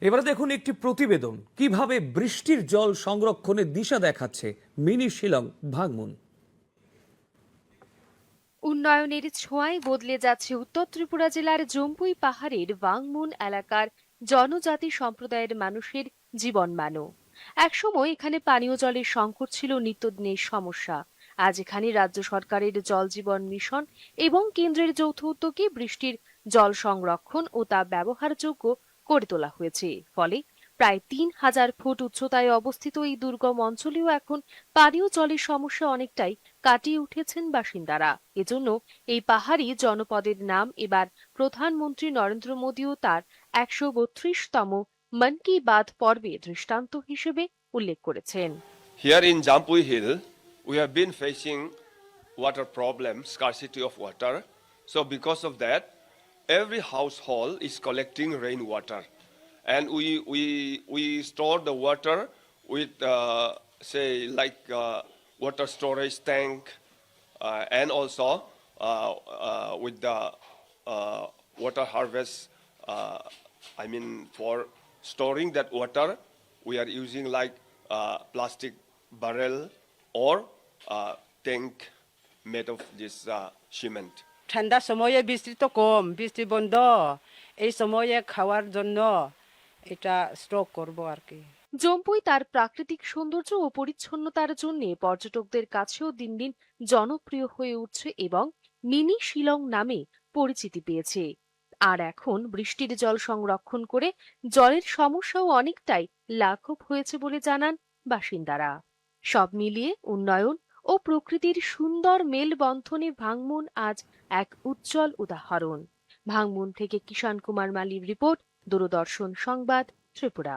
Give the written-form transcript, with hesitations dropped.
এবারে দেখুন একটি প্রতিবেদন কিভাবে বৃষ্টির জল সংরক্ষণের দিশা দেখাচ্ছে মিনি শিলং ভাঙমুন। উন্নয়নের ছোঁয়ায় বদলে যাচ্ছে উত্তর ত্রিপুরা জেলার জম্পুই পাহাড়ের ভাংমুন এলাকার জনজাতি সম্প্রদায়ের মানুষের জীবনমানও। একসময় এখানে পানীয় জলের সংকট ছিল নিত্যদিনের সমস্যা। আজ এখানে রাজ্য সরকারের জল জীবন মিশন এবং কেন্দ্রের যৌথ উদ্যোগে বৃষ্টির জল সংরক্ষণ ও তা ব্যবহারযোগ্য করে তোলা হয়েছে। ফলে প্রায় ৩,০০০ ফুট উচ্চতায় অবস্থিত এই দুর্গম অঞ্চলেও এখন পানীয় জলের সমস্যা অনেকটাই কাটিয়ে উঠেছেন বাসিন্দারা। এজন্য এই পাহাড়ি জনপদের নাম এবার প্রধানমন্ত্রী নরেন্দ্র মোদীও তার ১৩২তম মন কি বাত পর্বে দৃষ্টান্ত হিসেবে উল্লেখ করেছেন। Here in Jampui Hill, we have been facing water problem, scarcity of water. So because of that, every household is collecting rainwater. And we store the water with, say, like water storage tank, and also with the water harvest. I mean, for storing that water, we are using like plastic barrel or tank made of this cement. ঠান্ডার সময়ে বৃষ্টি তো কম, বৃষ্টি বন্ধ, এই সময়ে খাওয়ার জন্য এটা স্টক করব আর কি। জম্পুই তার প্রাকৃতিক সৌন্দর্য ও পরিচ্ছন্নতার জন্য পর্যটকদের কাছেও দিন দিন জনপ্রিয় হয়ে উঠছে এবং মিনি শিলং নামে পরিচিতি পেয়েছে। আর এখন বৃষ্টির জল সংরক্ষণ করে জলের সমস্যাও অনেকটাই লাঘব হয়েছে বলে জানান বাসিন্দারা। সব মিলিয়ে উন্নয়ন ও প্রকৃতির সুন্দর মেলবন্ধনে ভাংমুন আজ এক উজ্জ্বল উদাহরণ। ভাংমুন থেকে কিষান কুমার মালির রিপোর্ট, দূরদর্শন সংবাদ, ত্রিপুরা।